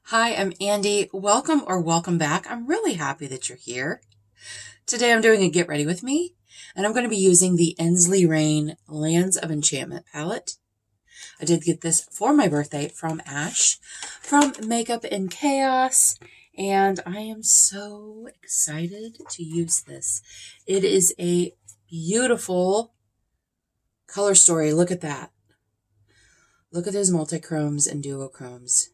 Hi, I'm Andi. Welcome or welcome back. I'm really happy that you're here. Today I'm doing a get ready with me, and I'm going to be using the Ensley Reign Lands of Enchantment palette. I did get this for my birthday from Ash from Makeup and Chaos, and I am so excited to use this. It is a beautiful color story. Look at that. Look at those multi-chromes and duochromes.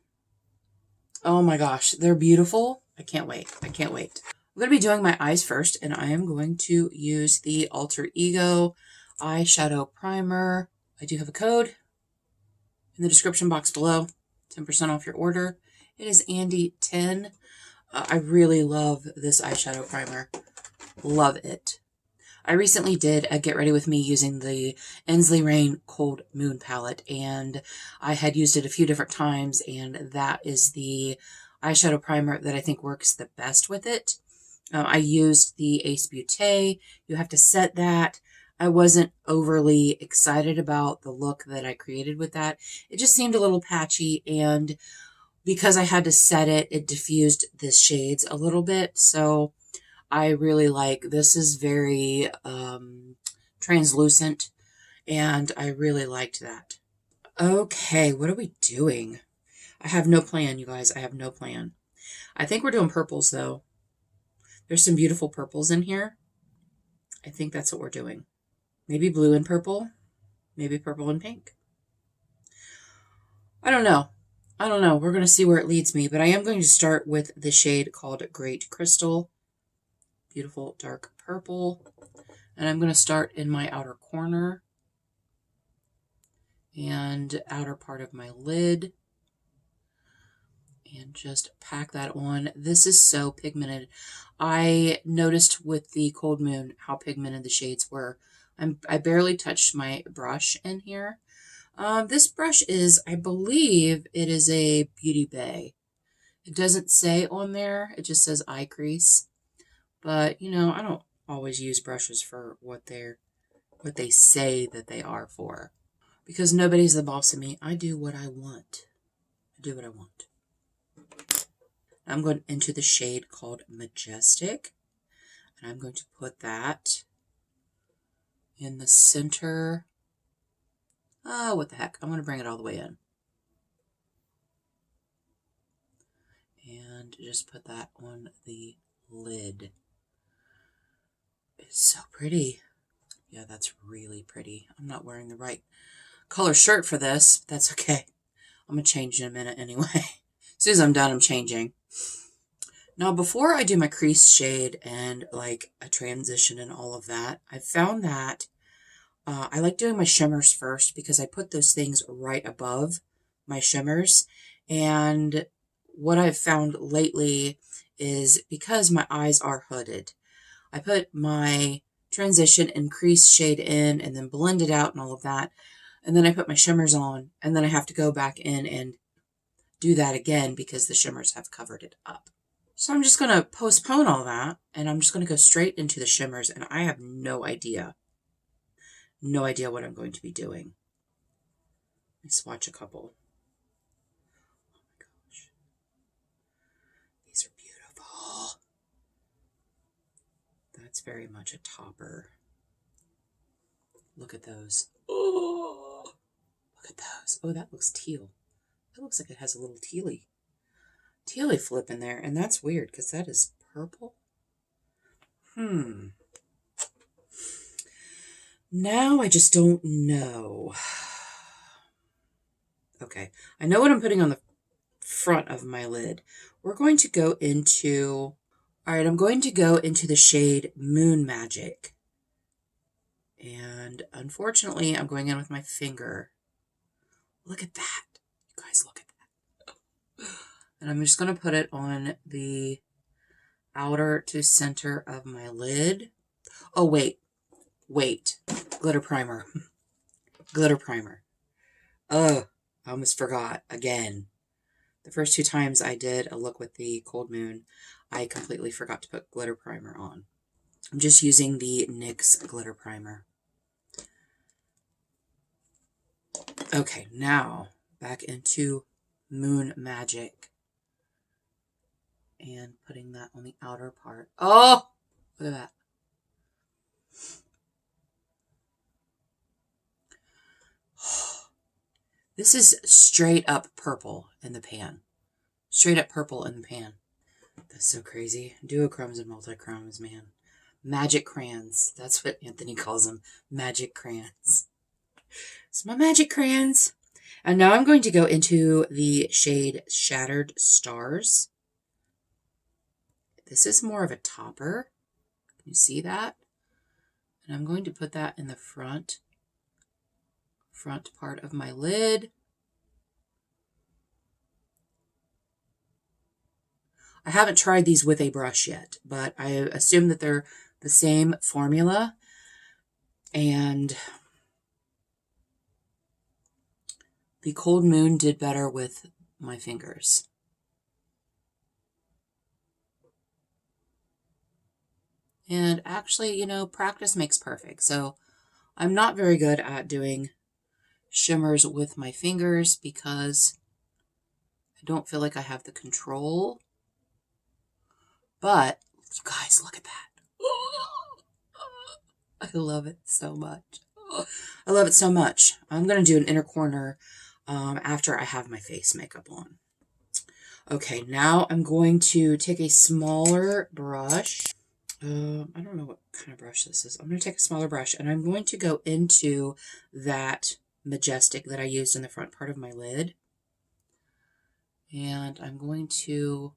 Oh my gosh, they're beautiful. I can't wait. I can't wait. I'm going to be doing my eyes first, and I am going to use the Alter Ego eyeshadow primer. I do have a code in the description box below, 10% off your order. It is Andi10. I really love this eyeshadow primer. Love it. I recently did a get ready with me using the Ensley Reign Cold Moon palette, and I had used it a few different times, and that is the eyeshadow primer that I think works the best with it. I used the Ace Beauté. You have to set that. I wasn't overly excited about the look that I created with that. It just seemed a little patchy, and because I had to set it, it diffused the shades a little bit, so I really like this. Is very translucent, and I really liked that. Okay, what are we doing? I have no plan, you guys. I have no plan. I think we're doing purples, though. There's some beautiful purples in here. I think that's what we're doing. Maybe blue and purple. Maybe purple and pink. I don't know. I don't know. We're going to see where it leads me, but I am going to start with the shade called Great Crystal. Beautiful dark purple, and I'm going to start in my outer corner and outer part of my lid and just pack that on. This is so pigmented. I noticed with the Cold Moon how pigmented the shades were. I barely touched my brush in here. This brush is, I believe it is a Beauty Bay. It doesn't say on there, it just says eye crease. But, you know, I don't always use brushes for what they say that they are for. Because nobody's the boss of me. I do what I want. I do what I want. I'm going into the shade called Majestic. And I'm going to put that in the center. Oh, what the heck. I'm going to bring it all the way in. And just put that on the lid. It's so pretty. Yeah, that's really pretty. I'm not wearing the right color shirt for this, but that's okay. I'm going to change in a minute anyway. As soon as I'm done, I'm changing. Now, before I do my crease shade and like a transition and all of that, I found that I like doing my shimmers first because I put those things right above my shimmers. And what I've found lately is because my eyes are hooded, I put my transition and crease shade in and then blend it out and all of that. And then I put my shimmers on, and then I have to go back in and do that again because the shimmers have covered it up. So I'm just going to postpone all that, and I'm just going to go straight into the shimmers, and I have no idea what I'm going to be doing. Let me swatch a couple. Oh my gosh. These are beautiful. That's very much a topper. Look at those. Oh, look at those. Oh, that looks teal. That looks like it has a little tealy flip in there. And that's weird because that is purple. Now I just don't know. Okay, I know what I'm putting on the front of my lid. We're going to go into... All right, I'm going to go into the shade Moon Magic. And unfortunately, I'm going in with my finger. Look at that. You guys, look at that. And I'm just going to put it on the outer to center of my lid. Oh, wait. Glitter primer. Glitter primer. I almost forgot again. The first 2 times I did a look with the Cold Moon, I completely forgot to put glitter primer on. I'm just using the NYX glitter primer. Okay, now back into Moon Magic. and putting that on the outer part. Oh, look at that. This is straight up purple in the pan. Straight up purple in the pan. That's so crazy. Duochromes and multichromes, man. Magic crayons. That's what Anthony calls them. Magic crayons. It's my magic crayons. And now I'm going to go into the shade Shattered Stars. This is more of a topper. Can you see that? And I'm going to put that in the front part of my lid. I haven't tried these with a brush yet, but I assume that they're the same formula. And the Cold Moon did better with my fingers. And actually, you know, practice makes perfect. So I'm not very good at doing shimmers with my fingers because I don't feel like I have the control. But you guys, look at that. I love it so much. I love it so much. I'm going to do an inner corner after I have my face makeup on. Okay, now I'm going to take a smaller brush. I don't know what kind of brush this is. I'm going to take a smaller brush and I'm going to go into that Majestic that I used in the front part of my lid. And I'm going to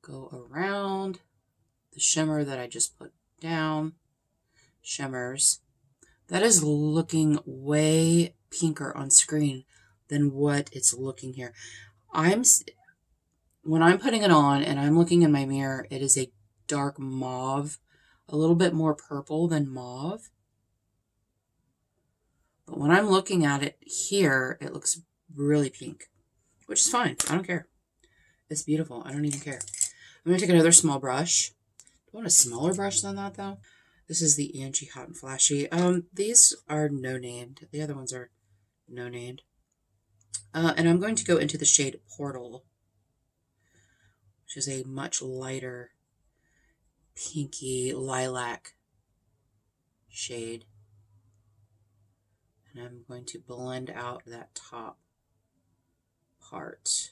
go around the shimmer that I just put down. Shimmers. That is looking way pinker on screen than what it's looking here. When I'm putting it on and I'm looking in my mirror, it is a dark mauve, a little bit more purple than mauve. But when I'm looking at it here, it looks really pink, which is fine. I don't care. It's beautiful. I don't even care. I'm going to take another small brush. Do I want a smaller brush than that, though? This is the Angie Hot and Flashy. These are no-named. The other ones are no-named. And I'm going to go into the shade Portal, which is a much lighter pinky lilac shade. And I'm going to blend out that top part.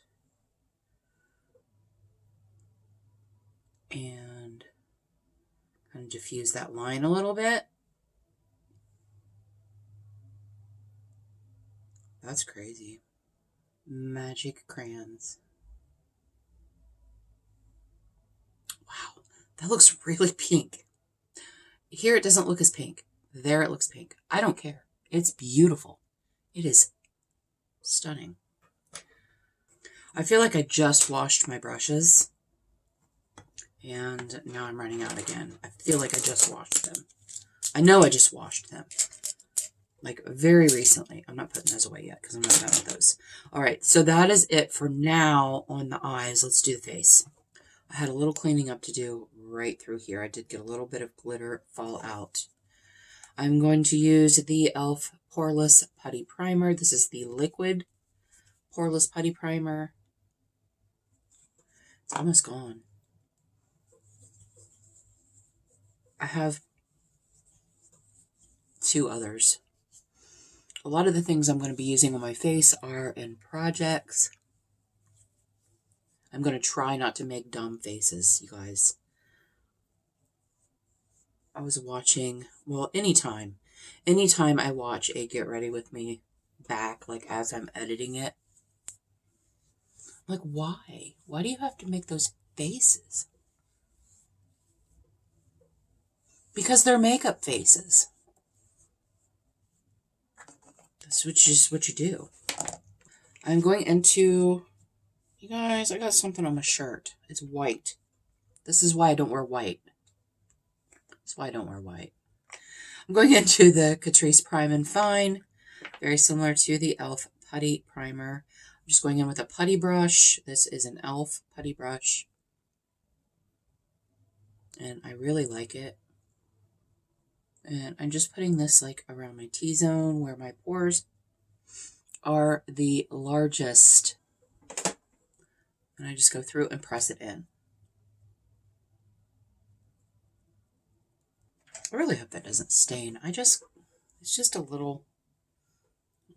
And kind of diffuse that line a little bit. That's crazy. Magic crayons. Wow, that looks really pink. Here it doesn't look as pink. There it looks pink. I don't care. It's beautiful. It is stunning. I feel like I just washed my brushes. And now I'm running out again. I feel like I just washed them. I know I just washed them. Like very recently. I'm not putting those away yet because I'm not done with those. Alright, so that is it for now on the eyes. Let's do the face. I had a little cleaning up to do right through here. I did get a little bit of glitter fall out. I'm going to use the e.l.f. Poreless Putty Primer. This is the liquid Poreless Putty Primer. It's almost gone. I have two others. A lot of the things I'm going to be using on my face are in projects. I'm going to try not to make dumb faces, you guys. I was watching, well, anytime I watch a Get Ready With Me back, like as I'm editing it, I'm like, why? Why do you have to make those faces? Because they're makeup faces. That's just what you do. I'm going into, you guys, I got something on my shirt. It's white. This is why I don't wear white. That's why I don't wear white. I'm going into the Catrice Prime and Fine. Very similar to the e.l.f. Putty Primer. I'm just going in with a putty brush. This is an e.l.f. putty brush. And I really like it. And I'm just putting this like around my T-zone where my pores are the largest. And And I just go through and press it in. I really hope that doesn't stain. It's just a little,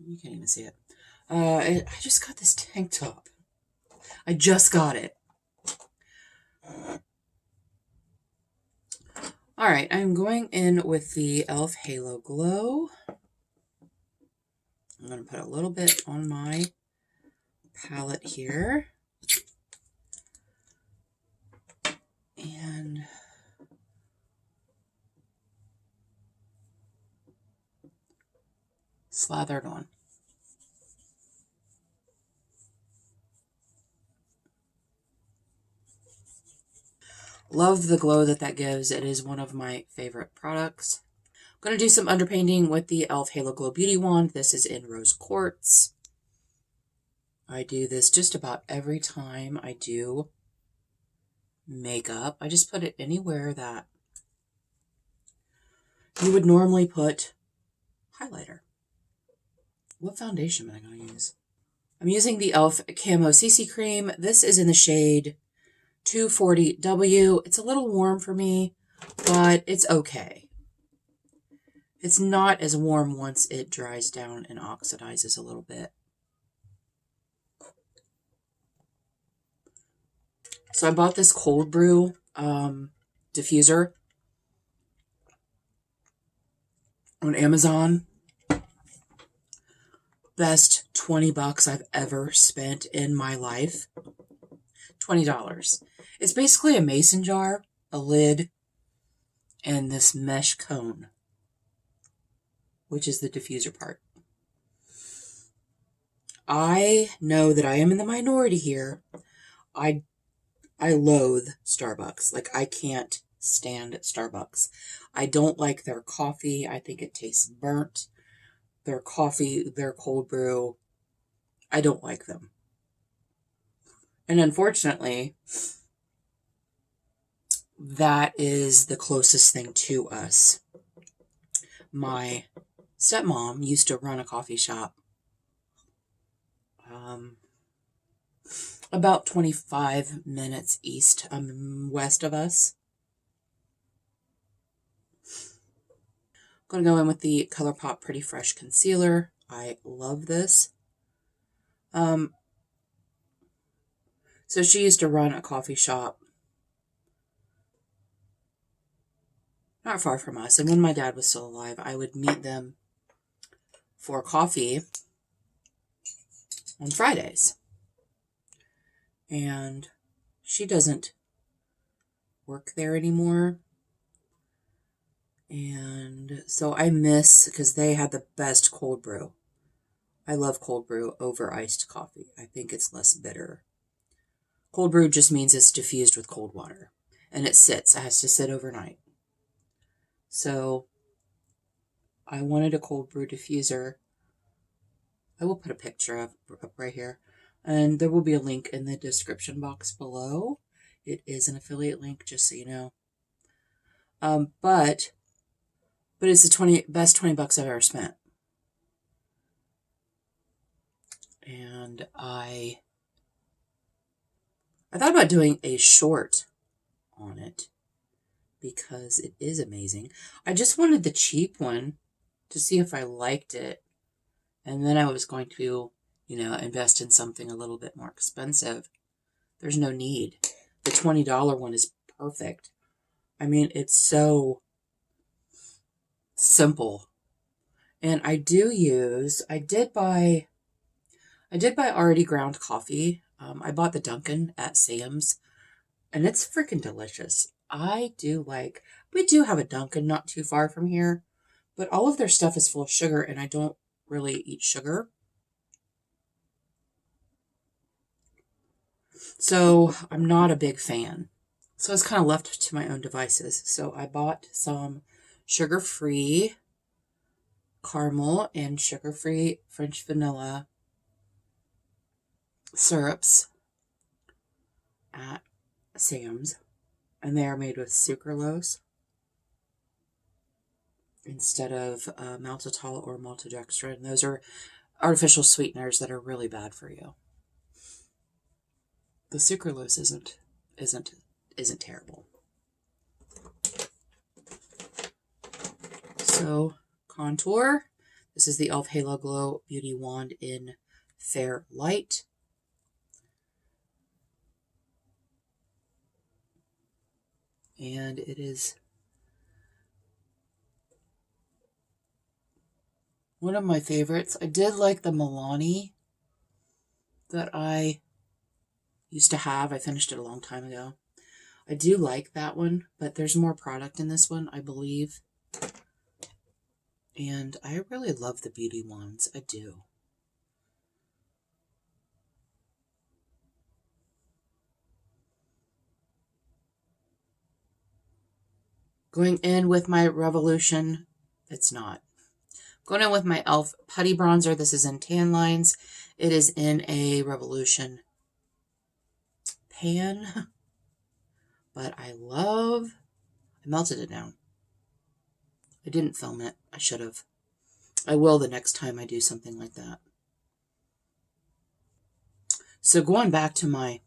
you can't even see it. I just got this tank top. I just got it. All right, I'm going in with the e.l.f. Halo Glow. I'm going to put a little bit on my palette here. And slather it on. Love the glow that gives. It is one of my favorite products. I'm going to do some underpainting with the e.l.f. Halo Glow Beauty Wand. This is in Rose Quartz. I do this just about every time I do makeup. I just put it anywhere that you would normally put highlighter. What foundation am I going to use? I'm using the e.l.f. Camo CC Cream. This is in the shade 240W. It's a little warm for me, but it's okay. It's not as warm once it dries down and oxidizes a little bit. So I bought this cold brew diffuser on Amazon. Best 20 bucks I've ever spent in my life. $20. It's basically a mason jar, a lid, and this mesh cone, which is the diffuser part. I know that I am in the minority here. I loathe Starbucks. Like, I can't stand Starbucks. I don't like their coffee. I think it tastes burnt. Their coffee, their cold brew, I don't like them. And unfortunately, that is the closest thing to us. My stepmom used to run a coffee shop about 25 minutes west of us. I'm going to go in with the ColourPop Pretty Fresh Concealer. I love this. So she used to run a coffee shop not far from us. And when my dad was still alive, I would meet them for coffee on Fridays. And she doesn't work there anymore. And so I miss, because they had the best cold brew. I love cold brew over iced coffee. I think it's less bitter. Cold brew just means it's diffused with cold water. And it sits. It has to sit overnight. So I wanted a cold brew diffuser. I will put a picture up right here. And there will be a link in the description box below. It is an affiliate link, just so you know. But it's the best 20 bucks I've ever spent. And I thought about doing a short on it because it is amazing. I just wanted the cheap one to see if I liked it. And then I was going to, invest in something a little bit more expensive. There's no need. The $20 one is perfect. I mean, it's so simple. And I did buy already ground coffee. I bought the Dunkin' at Sam's, and it's freaking delicious. We do have a Dunkin' not too far from here, but all of their stuff is full of sugar, and I don't really eat sugar. So I'm not a big fan. So I was kind of left to my own devices. So I bought some sugar-free caramel and sugar-free French vanilla syrups at Sam's. And they are made with sucralose instead of maltitol or maltodextrin. Those are artificial sweeteners that are really bad for you. The sucralose isn't terrible. So contour. This is the e.l.f. Halo Glow Beauty Wand in Fair Light. And it is one of my favorites. I did like the Milani that I used to have. I finished it a long time ago. I do like that one, but there's more product in this one, I believe. And I really love the beauty wands. I do. Going in with my Revolution, it's not. Going in with my e.l.f. Putty Bronzer. This is in Tan Lines. It is in a Revolution pan. But I melted it down. I didn't film it. I should have. I will the next time I do something like that. So going back to my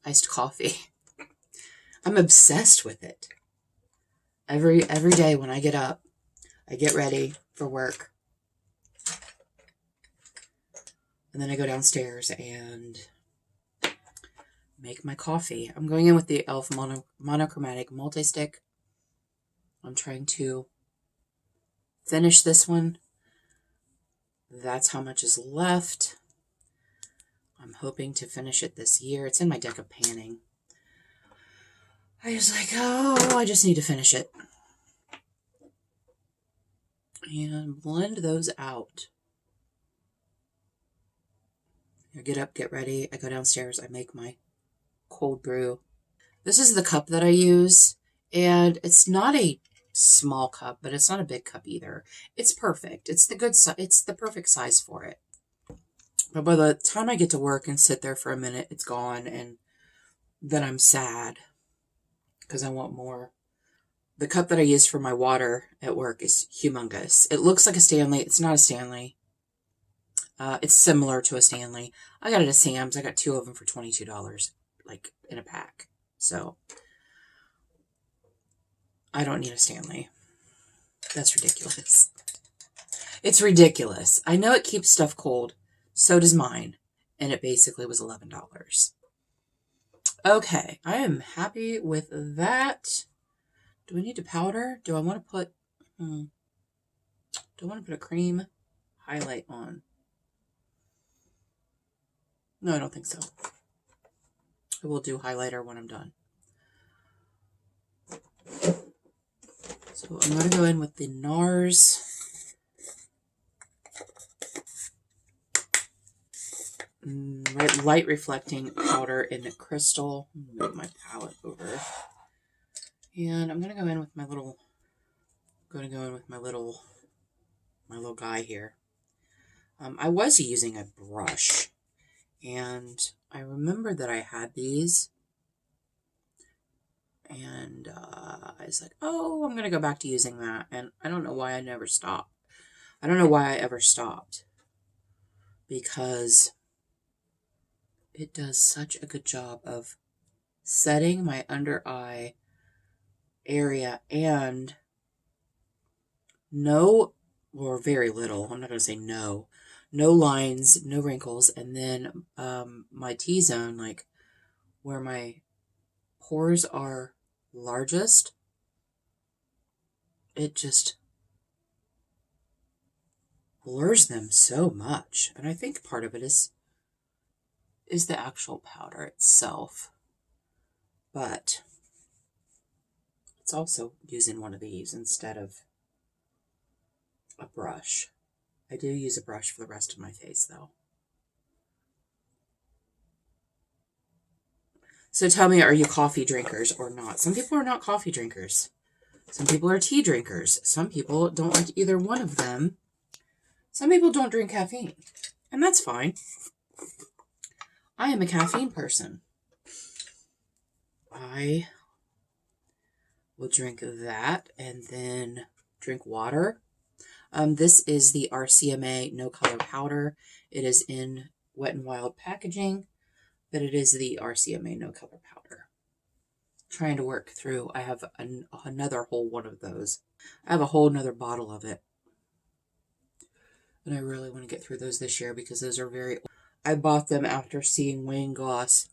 iced coffee. I'm obsessed with it. Every day when I get up, I get ready for work. And then I go downstairs and make my coffee. I'm going in with the e.l.f. Monochromatic Multi-Stick. I'm trying to finish this one. That's how much is left. I'm hoping to finish it this year. It's in my deck of panning. I was like, oh, I just need to finish it. And blend those out. I get up, get ready. I go downstairs. I make my cold brew. This is the cup that I use. And it's not a small cup, but it's not a big cup either. It's perfect. It's the good size. It's the perfect size for it. But by the time I get to work and sit there for a minute, it's gone, and then I'm sad because I want more. The cup that I use for my water at work is humongous. It looks like a Stanley. It's not a Stanley. It's similar to a Stanley. I got it at Sam's. I got 2 of them for $22, like in a pack. So I don't need a Stanley. That's ridiculous. It's ridiculous. I know it keeps stuff cold. So does mine. And it basically was $11. Okay, I am happy with that. Do I need to powder? Do I want to put do I want to put a cream highlight on? No, I don't think so. I will do highlighter when I'm done. So I'm going to go in with the NARS light reflecting powder in crystal. Move my palette over. And I'm going to go in with my little my little guy here. I was using a brush, and I remember that I had these, and I was like, oh, I'm going to go back to using that, and I don't know why I never stopped. I don't know why I ever stopped, because it does such a good job of setting my under eye area, and or very little, I'm not going to say no lines, no wrinkles, and then my T-zone, like where my pores are largest, it just blurs them so much. And I think part of it is the actual powder itself, but it's also using one of these instead of a brush. I do use a brush for the rest of my face though. So tell me, are you coffee drinkers or not? Some people are not coffee drinkers. Some people are tea drinkers. Some people don't like either one of them. Some people don't drink caffeine, and that's fine. I am a caffeine person. I will drink that and then drink water. This is the RCMA No Color Powder. It is in Wet n Wild packaging. but it is the RCMA No Color Powder. Trying to work through. I have another whole one of those. I have a whole nother bottle of it. And I really want to get through those this year because those are very... I bought them after seeing Wayne Goss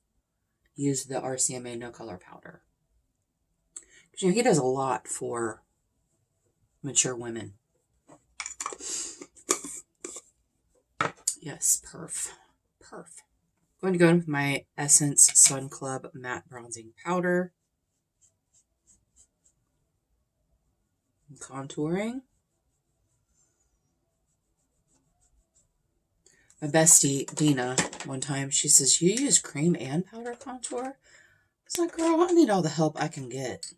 use the RCMA No Color Powder. You know, he does a lot for mature women. Yes, perf. I'm going to go in with my Essence Sun Club Matte Bronzing Powder. And contouring. My bestie, Dina, one time, she says, you use cream and powder contour? I was like, girl, I need all the help I can get.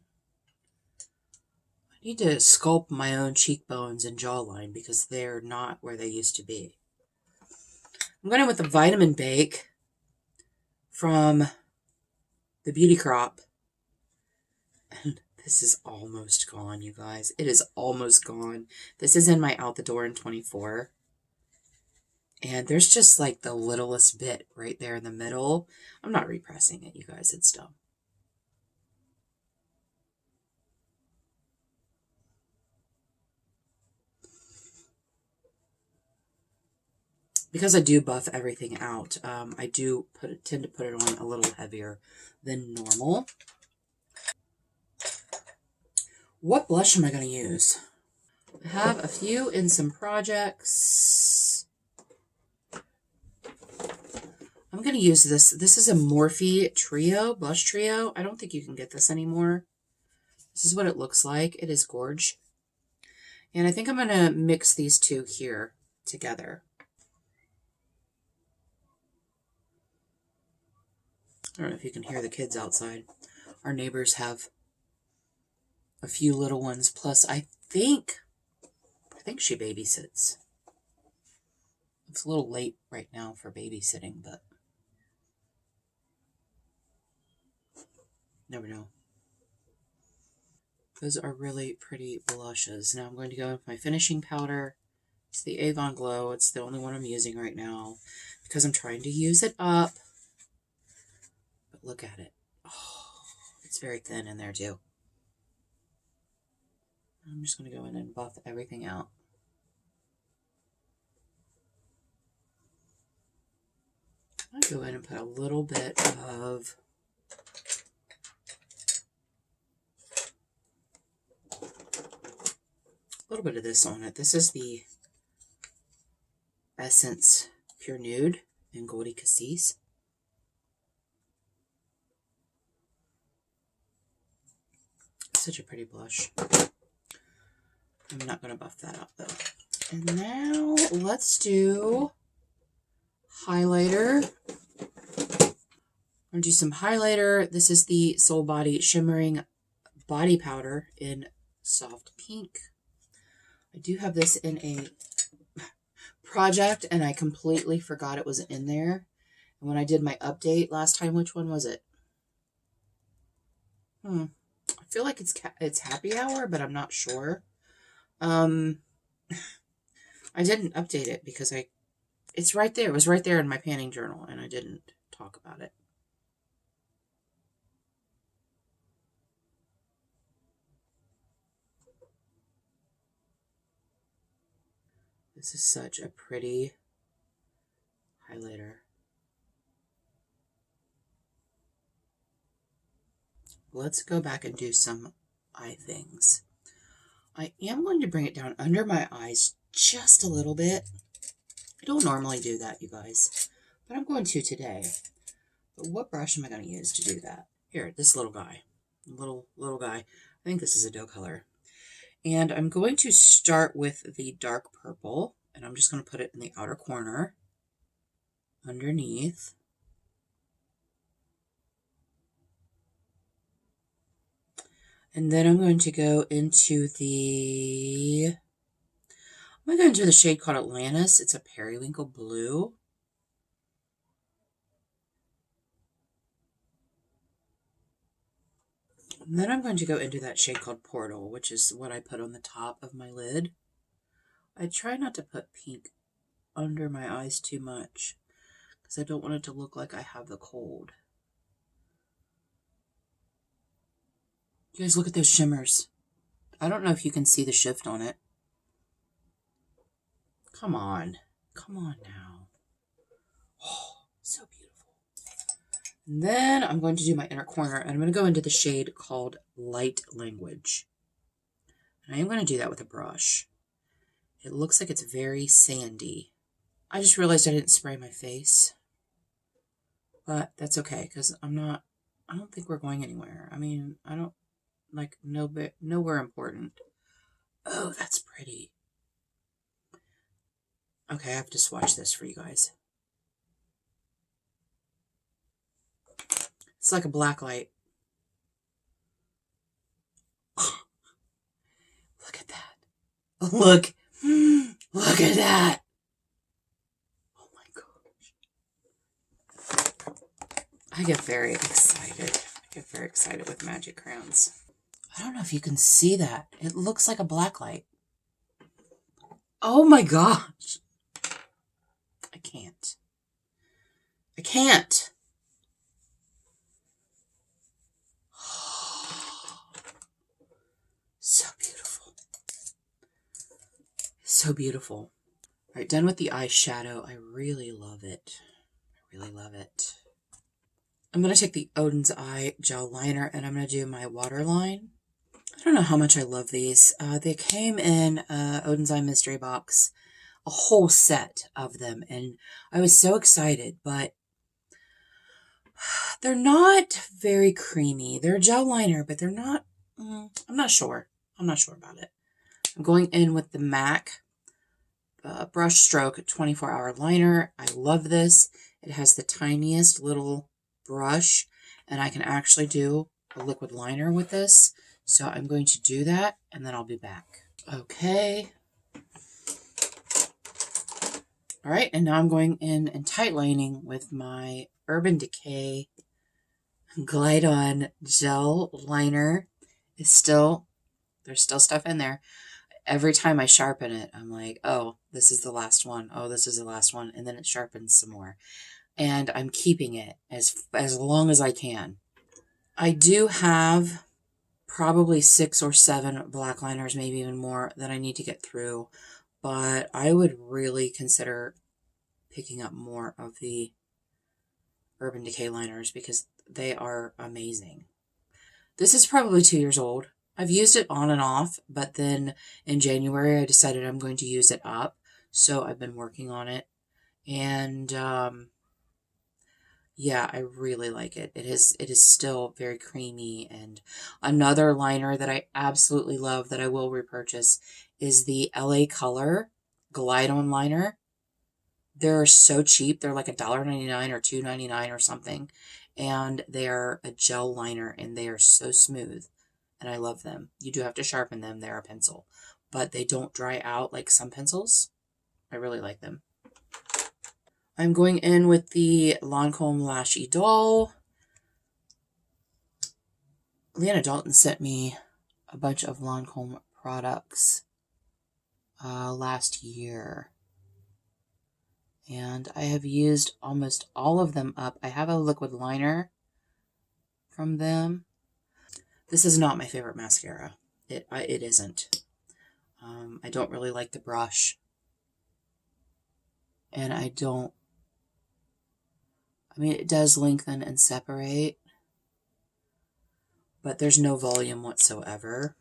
I need to sculpt my own cheekbones and jawline because they're not where they used to be. I'm going in with the Vitamin Bake from the Beauty Crop. And this is almost gone, you guys. It is almost gone. This is in my Out the Door in 24. And there's just like the littlest bit right there in the middle. I'm not repressing it, you guys. It's dumb. Because I do buff everything out, I do tend to put it on a little heavier than normal. What blush am I going to use? I have a few in some projects. I'm going to use this. This is a Morphe Trio, Blush Trio. I don't think you can get this anymore. This is what it looks like. It is gorge. And I think I'm going to mix these two here together. I don't know if you can hear the kids outside. Our neighbors have a few little ones. Plus, I think she babysits. It's a little late right now for babysitting, but never know. Those are really pretty blushes. Now I'm going to go with my finishing powder. It's the Avon Glow. It's the only one I'm using right now because I'm trying to use it up. But look at it. Oh, it's very thin in there too. I'm just going to go in and buff everything out. I go in and put a little bit of this on it. This is the Essence Pure Nude in Goldie Cassis. Such a pretty blush. I'm not going to buff that up though. And now let's do highlighter. I'm going to do some highlighter. This is the Soul Body Shimmering Body Powder in Soft Pink. I do have this in a project and I completely forgot it was in there. And when I did my update last time, which one was it? I feel like it's Happy Hour, but I'm not sure. I didn't update it because it's right there. It was right there in my panning journal and I didn't talk about it. This is such a pretty highlighter. Let's go back and do some eye things. I am going to bring it down under my eyes just a little bit. I don't normally do that, you guys, but I'm going to today. But what brush am I going to use to do that? Here, this little guy. Little guy. I think this is a doe color. And I'm going to start with the dark purple, and I'm just going to put it in the outer corner underneath. And then I'm going to go into the shade called Atlantis. It's a periwinkle blue. And then I'm going to go into that shade called Portal, which is what I put on the top of my lid. I try not to put pink under my eyes too much, because I don't want it to look like I have the cold. You guys, look at those shimmers. I don't know if you can see the shift on it. Come on. Come on now. Oh, so beautiful. And then I'm going to do my inner corner, and I'm going to go into the shade called Light Language. And I am going to do that with a brush. It looks like it's very sandy. I just realized I didn't spray my face. But that's okay, because I don't think we're going anywhere. I mean, I don't, like, nowhere important. Oh, that's pretty. Okay, I have to swatch this for you guys. It's like a black light. Look at that. Look. Look at that. Oh my gosh. I get very excited. I get very excited with magic crayons. I don't know if you can see that. It looks like a black light. Oh my gosh. I can't. I can't. So beautiful. So beautiful. All right, done with the eyeshadow. I really love it. I really love it. I'm going to take the Oden's Eye gel liner and I'm going to do my waterline. I don't know how much I love these. They came in Oden's Eye mystery box, a whole set of them, and I was so excited, but they're not very creamy. They're a gel liner, but they're not, I'm not sure. I'm not sure about it. I'm going in with the MAC Brush Stroke 24-hour liner. I love this. It has the tiniest little brush, and I can actually do a liquid liner with this. So I'm going to do that, and then I'll be back. Okay. All right, and now I'm going in and tight lining with my Urban Decay Glide On Gel Liner. There's still stuff in there. Every time I sharpen it, I'm like, oh, this is the last one. Oh, this is the last one. And then it sharpens some more. And I'm keeping it as long as I can. I do have probably 6 or 7 black liners, maybe even more, that I need to get through. But I would really consider picking up more of the Urban Decay liners because they are amazing. This is probably 2 years old. I've used it on and off, but then in January I decided I'm going to use it up. So I've been working on it. And yeah, I really like it. It is still very creamy. And another liner that I absolutely love that I will repurchase is the LA Color Glide On Liner. They're so cheap. They're like $1.99 or $2.99 or something. And they are a gel liner and they are so smooth. And I love them. You do have to sharpen them. They're a pencil. But they don't dry out like some pencils. I really like them. I'm going in with the LANCôME Lash Idôle. Leanna Dalton sent me a bunch of LANCôME products last year. And I have used almost all of them up. I have a liquid liner from them. This is not my favorite mascara. It isn't. I don't really like the brush. And it does lengthen and separate. But there's no volume whatsoever.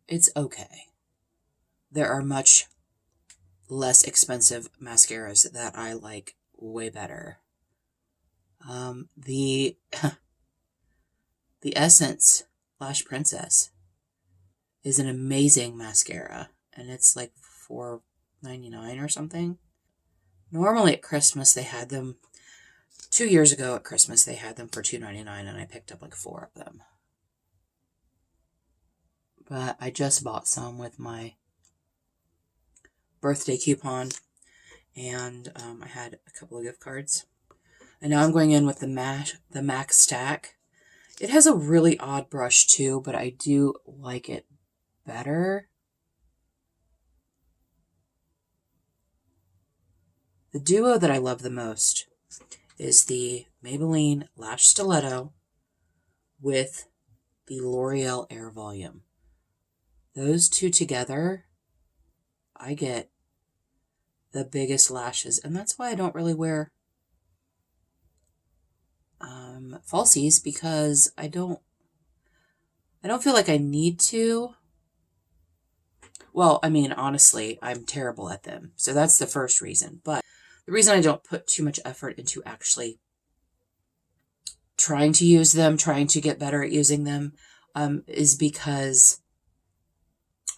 It's okay. There are much less expensive mascaras that I like way better. The Essence Lash Princess is an amazing mascara, and it's like $4.99 or something. Normally at Christmas they had them. 2 years ago at Christmas they had them for $2.99, and I picked up like 4 of them. But I just bought some with my birthday coupon, and I had a couple of gift cards. And now I'm going in with the MAC Stack. It has a really odd brush too, but I do like it better. The duo that I love the most is the Maybelline Lash Stiletto with the L'Oreal Air Volume. Those two together, I get the biggest lashes, and that's why I don't really wear falsies, because I don't feel like I need to. Well, I mean, honestly, I'm terrible at them, so that's the first reason. But the reason I don't put too much effort into actually trying to use them, trying to get better at using them, is because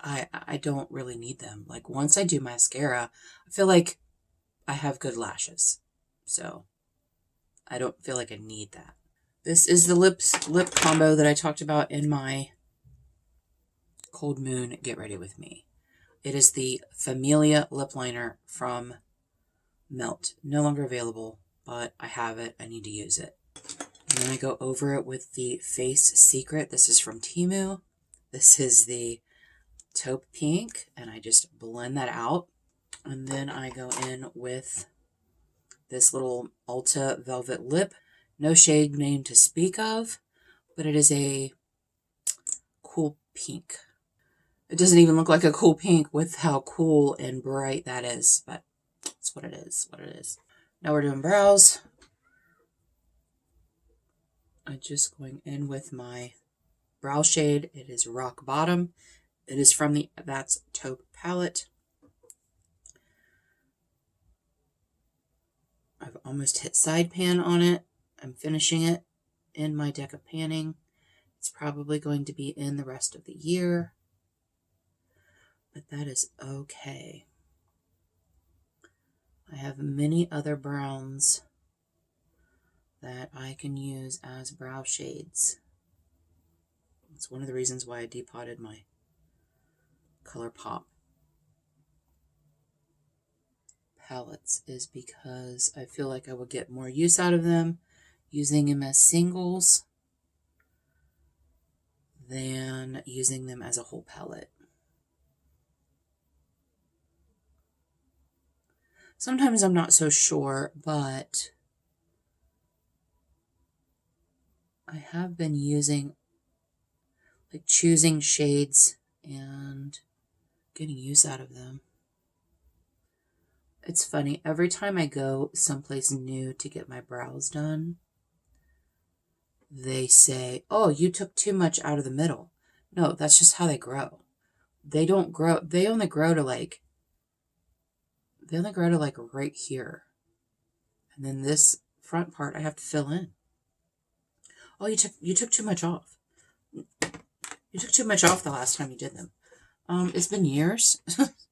I don't really need them. Like, once I do mascara, I feel like I have good lashes. So I don't feel like I need that. This is the lip combo that I talked about in my Cold Moon Get Ready With Me. It is the Familia lip liner from Melt. No longer available, but I have it. I need to use it. And then I go over it with the Face Secret. This is from TEMU. This is the Taupe Pink, and I just blend that out. And then I go in with this little Ulta Velvet Lip. No shade name to speak of, but it is a cool pink. It doesn't even look like a cool pink with how cool and bright that is, but it's what it is, Now we're doing brows. I'm just going in with my brow shade. It is Rock Bottom. It is from the That's Taupe palette. I've almost hit side pan on it. I'm finishing it in my deck of panning. It's probably going to be in the rest of the year, but that is okay. I have many other browns that I can use as brow shades. It's one of the reasons why I depotted my ColourPop palettes, is because I feel like I would get more use out of them using them as singles than using them as a whole palette. Sometimes I'm not so sure, but I have been choosing shades and getting use out of them. It's funny, every time I go someplace new to get my brows done, they say, oh, you took too much out of the middle. No, that's just how they grow. They don't grow, they only grow to like right here. And then this front part I have to fill in. Oh, you took too much off. You took too much off the last time you did them. It's been years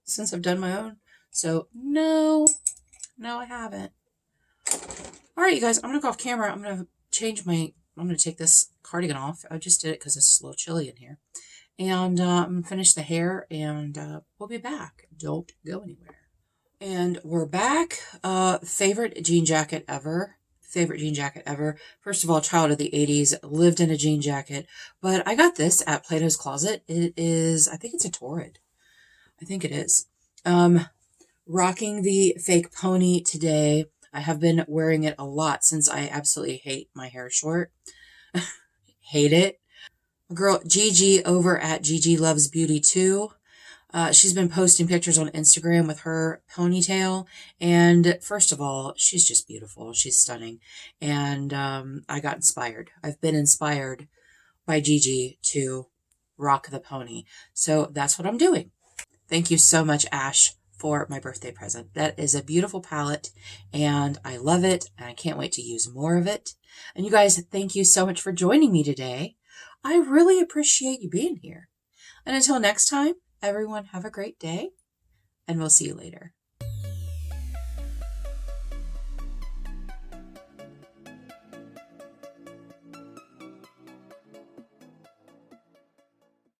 since I've done my own. So no, I haven't. All right, you guys, I'm going to go off camera. I'm going to take this cardigan off. I just did it because it's a little chilly in here. And I'm going to finish the hair, and we'll be back. Don't go anywhere. And we're back. Favorite jean jacket ever. First of all, child of the 80s, lived in a jean jacket. But I got this at Plato's Closet. It is, I think it's a Torrid. I think it is. Rocking the fake pony today. I have been wearing it a lot since I absolutely hate my hair short. Hate it. My girl Gigi over at Gigi Loves Beauty too. She's been posting pictures on Instagram with her ponytail. And first of all, she's just beautiful. She's stunning. And I got inspired. I've been inspired by Gigi to rock the pony. So that's what I'm doing. Thank you so much, Ash, for my birthday present. That is a beautiful palette, and I love it, and I can't wait to use more of it. And you guys, thank you so much for joining me today. I really appreciate you being here. And until next time, everyone have a great day, and we'll see you later.